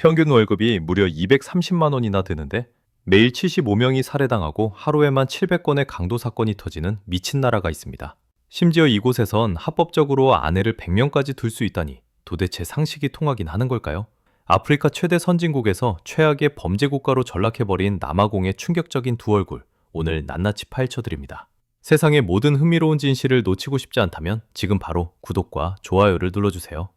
평균 월급이 무려 230만 원이나 되는데 매일 75명이 살해당하고 하루에만 700건의 강도 사건이 터지는 미친 나라가 있습니다. 심지어 이곳에선 합법적으로 아내를 100명까지 둘 수 있다니 도대체 상식이 통하긴 하는 걸까요? 아프리카 최대 선진국에서 최악의 범죄 국가로 전락해버린 남아공의 충격적인 두 얼굴, 오늘 낱낱이 파헤쳐드립니다. 세상의 모든 흥미로운 진실을 놓치고 싶지 않다면 지금 바로 구독과 좋아요를 눌러주세요.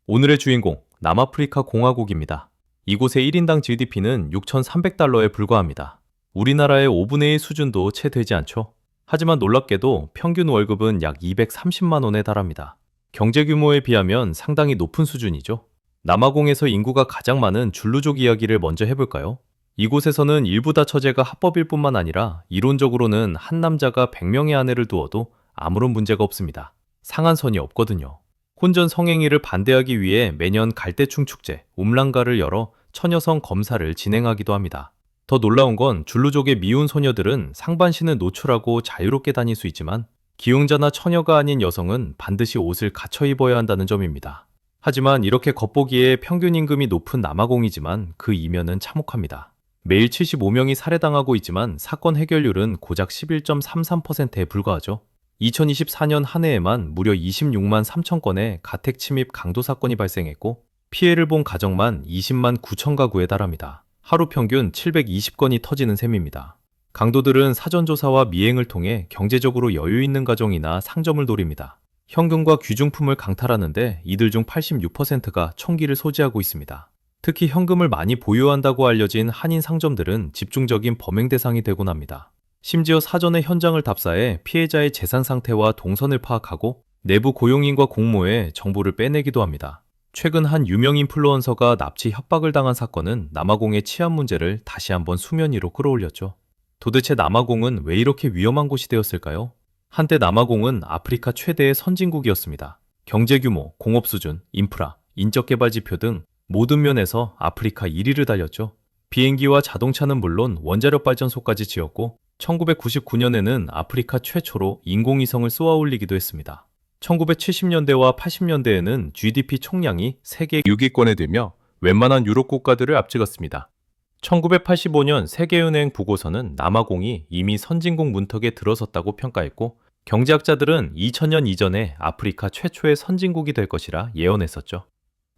오늘의 주인공, 남아프리카 공화국입니다. 이곳의 1인당 GDP는 6,300달러에 불과합니다. 우리나라의 5분의 1 수준도 채 되지 않죠? 하지만 놀랍게도 평균 월급은 약 230만 원에 달합니다. 경제 규모에 비하면 상당히 높은 수준이죠. 남아공에서 인구가 가장 많은 줄루족 이야기를 먼저 해볼까요? 이곳에서는 일부 다처제가 합법일 뿐만 아니라 이론적으로는 한 남자가 100명의 아내를 두어도 아무런 문제가 없습니다. 상한선이 없거든요. 혼전 성행위를 반대하기 위해 매년 갈대충 축제, 움랑가를 열어 처녀성 검사를 진행하기도 합니다. 더 놀라운 건 줄루족의 미혼 소녀들은 상반신을 노출하고 자유롭게 다닐 수 있지만 기용자나 처녀가 아닌 여성은 반드시 옷을 갖춰 입어야 한다는 점입니다. 하지만 이렇게 겉보기에 평균 임금이 높은 남아공이지만 그 이면은 참혹합니다. 매일 75명이 살해당하고 있지만 사건 해결률은 고작 11.33%에 불과하죠. 2024년 한 해에만 무려 26만 3천 건의 가택 침입 강도 사건이 발생했고 피해를 본 가정만 20만 9천 가구에 달합니다. 하루 평균 720건이 터지는 셈입니다. 강도들은 사전조사와 미행을 통해 경제적으로 여유 있는 가정이나 상점을 노립니다. 현금과 귀중품을 강탈하는데 이들 중 86%가 총기를 소지하고 있습니다. 특히 현금을 많이 보유한다고 알려진 한인 상점들은 집중적인 범행 대상이 되곤 합니다. 심지어 사전에 현장을 답사해 피해자의 재산 상태와 동선을 파악하고 내부 고용인과 공모해 정보를 빼내기도 합니다. 최근 한 유명 인플루언서가 납치 협박을 당한 사건은 남아공의 치안 문제를 다시 한번 수면 위로 끌어올렸죠. 도대체 남아공은 왜 이렇게 위험한 곳이 되었을까요? 한때 남아공은 아프리카 최대의 선진국이었습니다. 경제 규모, 공업 수준, 인프라, 인적 개발 지표 등 모든 면에서 아프리카 1위를 달렸죠. 비행기와 자동차는 물론 원자력 발전소까지 지었고 1999년에는 아프리카 최초로 인공위성을 쏘아 올리기도 했습니다. 1970년대와 80년대에는 GDP 총량이 세계 6위권에 들며 웬만한 유럽 국가들을 앞지었습니다. 1985년 세계은행 보고서는 남아공이 이미 선진국 문턱에 들어섰다고 평가했고 경제학자들은 2000년 이전에 아프리카 최초의 선진국이 될 것이라 예언했었죠.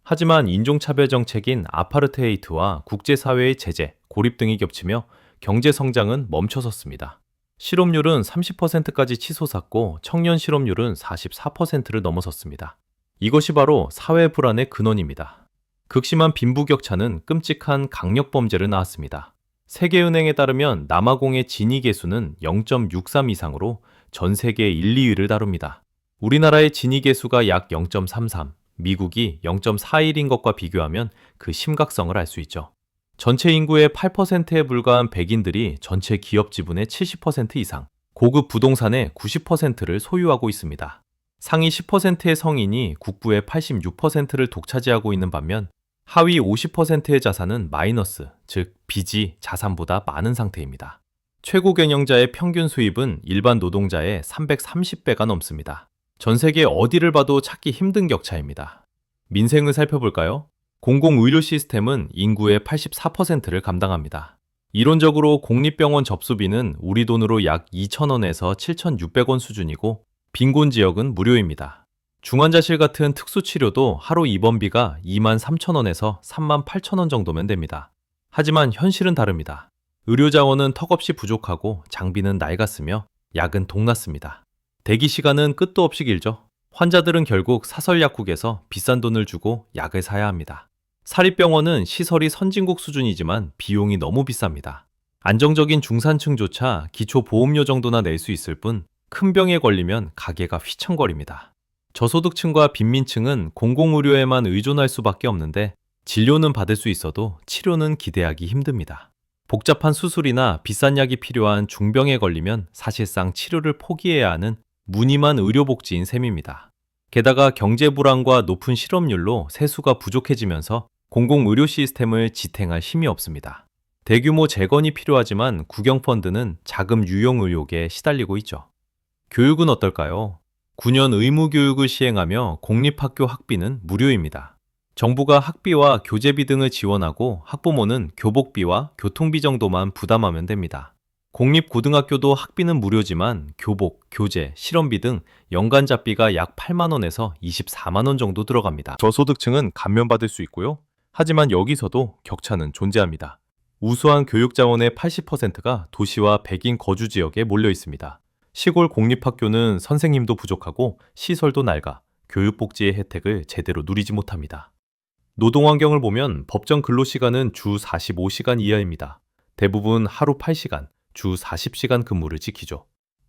하지만 인종차별 정책인 아파르테이트와 국제사회의 제재, 고립 등이 겹치며 경제 성장은 멈춰섰습니다. 실업률은 30%까지 치솟았고 청년 실업률은 44%를 넘어섰습니다. 이것이 바로 사회 불안의 근원입니다. 극심한 빈부격차는 끔찍한 강력범죄를 낳았습니다. 세계은행에 따르면 남아공의 지니 계수는 0.63 이상으로 전 세계 1, 2위를 다룹니다. 우리나라의 지니 계수가 약 0.33, 미국이 0.41인 것과 비교하면 그 심각성을 알 수 있죠. 전체 인구의 8%에 불과한 백인들이 전체 기업 지분의 70% 이상, 고급 부동산의 90%를 소유하고 있습니다. 상위 10%의 성인이 국부의 86%를 독차지하고 있는 반면 하위 50%의 자산은 마이너스, 즉 빚이 자산보다 많은 상태입니다. 최고 경영자의 평균 수입은 일반 노동자의 330배가 넘습니다. 전 세계 어디를 봐도 찾기 힘든 격차입니다. 민생을 살펴볼까요? 공공의료 시스템은 인구의 84%를 감당합니다. 이론적으로 공립병원 접수비는 우리 돈으로 약 2,000원에서 7,600원 수준이고 빈곤 지역은 무료입니다. 중환자실 같은 특수치료도 하루 입원비가 23,000원에서 38,000원 정도면 됩니다. 하지만 현실은 다릅니다. 의료자원은 턱없이 부족하고 장비는 낡았으며 약은 동났습니다. 대기 시간은 끝도 없이 길죠. 환자들은 결국 사설약국에서 비싼 돈을 주고 약을 사야 합니다. 사립병원은 시설이 선진국 수준이지만 비용이 너무 비쌉니다. 안정적인 중산층조차 기초보험료 정도나 낼 수 있을 뿐 큰 병에 걸리면 가게가 휘청거립니다. 저소득층과 빈민층은 공공의료에만 의존할 수밖에 없는데 진료는 받을 수 있어도 치료는 기대하기 힘듭니다. 복잡한 수술이나 비싼 약이 필요한 중병에 걸리면 사실상 치료를 포기해야 하는 무늬만 의료복지인 셈입니다. 게다가 경제 불안과 높은 실업률로 세수가 부족해지면서 공공의료 시스템을 지탱할 힘이 없습니다. 대규모 재건이 필요하지만 국영펀드는 자금 유용 의혹에 시달리고 있죠. 교육은 어떨까요? 9년 의무교육을 시행하며 공립학교 학비는 무료입니다. 정부가 학비와 교재비 등을 지원하고 학부모는 교복비와 교통비 정도만 부담하면 됩니다. 공립고등학교도 학비는 무료지만 교복, 교재, 실험비 등 연간 잡비가 약 8만 원에서 24만 원 정도 들어갑니다. 저소득층은 감면받을 수 있고요. 하지만 여기서도 격차는 존재합니다. 우수한 교육 자원의 80%가 도시와 백인 거주 지역에 몰려 있습니다. 시골 공립학교는 선생님도 부족하고 시설도 낡아 교육복지의 혜택을 제대로 누리지 못합니다. 노동 환경을 보면 법정 근로시간은 주 45시간 이하입니다. 대부분 하루 8시간, 주 40시간 근무를 지키죠.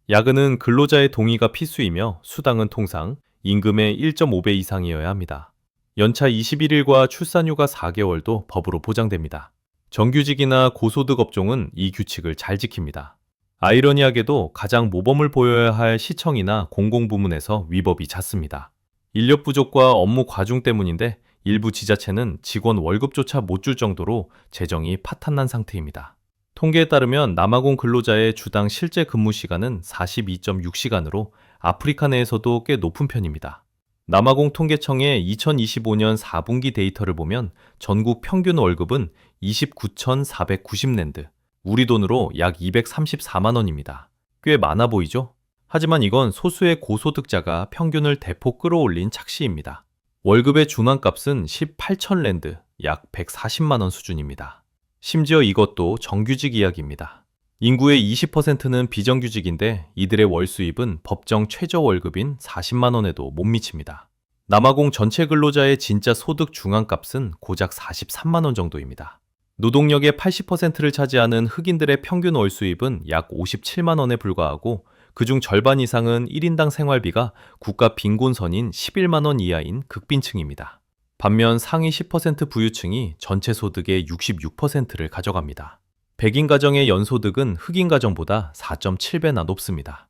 야근은 근로자의 동의가 필수이며 수당은 통상 임금의 1.5배 이상이어야 합니다. 연차 21일과 출산휴가 4개월도 법으로 보장됩니다. 정규직이나 고소득 업종은 이 규칙을 잘 지킵니다. 아이러니하게도 가장 모범을 보여야 할 시청이나 공공부문에서 위법이 잦습니다. 인력 부족과 업무 과중 때문인데 일부 지자체는 직원 월급조차 못 줄 정도로 재정이 파탄난 상태입니다. 통계에 따르면 남아공 근로자의 주당 실제 근무 시간은 42.6시간으로 아프리카 내에서도 꽤 높은 편입니다. 남아공 통계청의 2025년 4분기 데이터를 보면 전국 평균 월급은 29,490랜드, 우리 돈으로 약 234만 원입니다. 꽤 많아 보이죠? 하지만 이건 소수의 고소득자가 평균을 대폭 끌어올린 착시입니다. 월급의 중앙값은 18,000랜드, 약 140만 원 수준입니다. 심지어 이것도 정규직 이야기입니다. 인구의 20%는 비정규직인데 이들의 월 수입은 법정 최저 월급인 40만 원에도 못 미칩니다. 남아공 전체 근로자의 진짜 소득 중앙값은 고작 43만 원 정도입니다. 노동력의 80%를 차지하는 흑인들의 평균 월 수입은 약 57만 원에 불과하고 그중 절반 이상은 1인당 생활비가 국가 빈곤선인 11만 원 이하인 극빈층입니다. 반면 상위 10% 부유층이 전체 소득의 66%를 가져갑니다. 백인 가정의 연소득은 흑인 가정보다 4.7배나 높습니다.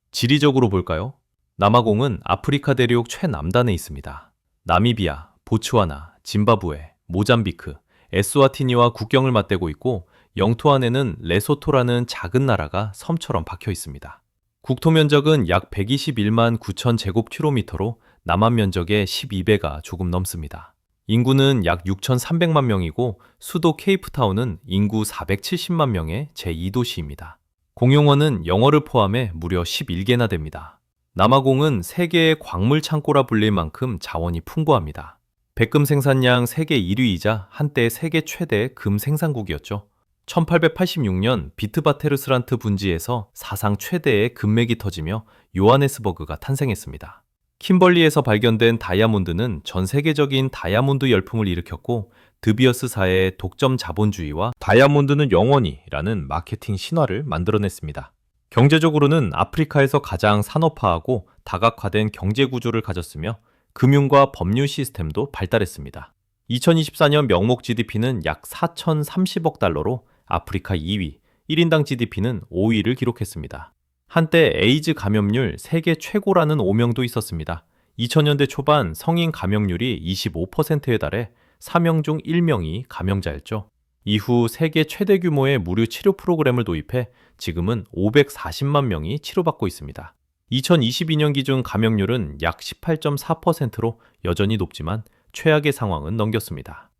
지리적으로 볼까요? 남아공은 아프리카 대륙 최남단에 있습니다. 나미비아, 보츠와나, 짐바브웨, 모잠비크, 에스와티니와 국경을 맞대고 있고 영토 안에는 레소토라는 작은 나라가 섬처럼 박혀 있습니다. 국토 면적은 약 121만 9천 제곱킬로미터로 남한 면적의 12배가 조금 넘습니다. 인구는 약 6,300만 명이고 수도 케이프타운은 인구 470만 명의 제2도시입니다. 공용어는 영어를 포함해 무려 11개나 됩니다. 남아공은 세계의 광물 창고라 불릴 만큼 자원이 풍부합니다. 백금 생산량 세계 1위이자 한때 세계 최대 금 생산국이었죠. 1886년 비트바테르스란트 분지에서 사상 최대의 금맥이 터지며 요하네스버그가 탄생했습니다. 킴벌리에서 발견된 다이아몬드는 전 세계적인 다이아몬드 열풍을 일으켰고 드비어스사의 독점 자본주의와 다이아몬드는 영원히라는 마케팅 신화를 만들어냈습니다. 경제적으로는 아프리카에서 가장 산업화하고 다각화된 경제 구조를 가졌으며 금융과 법률 시스템도 발달했습니다. 2024년 명목 GDP는 약 4,030억 달러로 아프리카 2위, 1인당 GDP는 5위를 기록했습니다. 한때 에이즈 감염률 세계 최고라는 오명도 있었습니다. 2000년대 초반 성인 감염률이 25%에 달해 4명 중 1명이 감염자였죠. 이후 세계 최대 규모의 무료 치료 프로그램을 도입해 지금은 540만 명이 치료받고 있습니다. 2022년 기준 감염률은 약 18.4%로 여전히 높지만 최악의 상황은 넘겼습니다.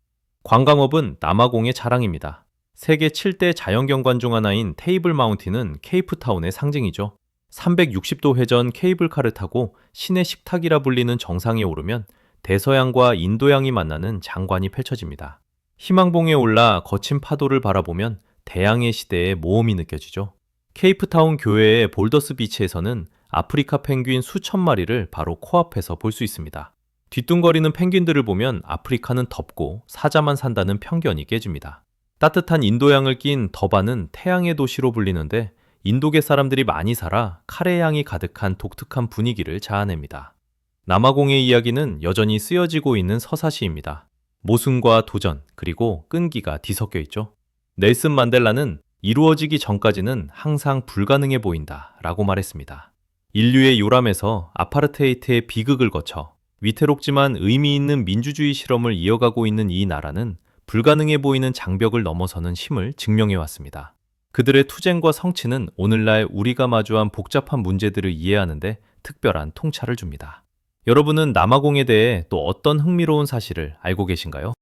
관광업은 남아공의 자랑입니다. 세계 7대 자연경관 중 하나인 테이블 마운틴은 케이프타운의 상징이죠. 360도 회전 케이블카를 타고 신의 식탁이라 불리는 정상에 오르면 대서양과 인도양이 만나는 장관이 펼쳐집니다. 희망봉에 올라 거친 파도를 바라보면 대양의 시대의 모험이 느껴지죠. 케이프타운 교외의 볼더스 비치에서는 아프리카 펭귄 수천 마리를 바로 코앞에서 볼 수 있습니다. 뒤뚱거리는 펭귄들을 보면 아프리카는 덥고 사자만 산다는 편견이 깨집니다. 따뜻한 인도양을 낀 더바는 태양의 도시로 불리는데 인도계 사람들이 많이 살아 카레 향이 가득한 독특한 분위기를 자아냅니다. 남아공의 이야기는 여전히 쓰여지고 있는 서사시입니다. 모순과 도전, 그리고 끈기가 뒤섞여 있죠. 넬슨 만델라는 이루어지기 전까지는 항상 불가능해 보인다 라고 말했습니다. 인류의 요람에서 아파르테이트의 비극을 거쳐 위태롭지만 의미 있는 민주주의 실험을 이어가고 있는 이 나라는 불가능해 보이는 장벽을 넘어서는 힘을 증명해왔습니다. 그들의 투쟁과 성취는 오늘날 우리가 마주한 복잡한 문제들을 이해하는데 특별한 통찰을 줍니다. 여러분은 남아공에 대해 또 어떤 흥미로운 사실을 알고 계신가요?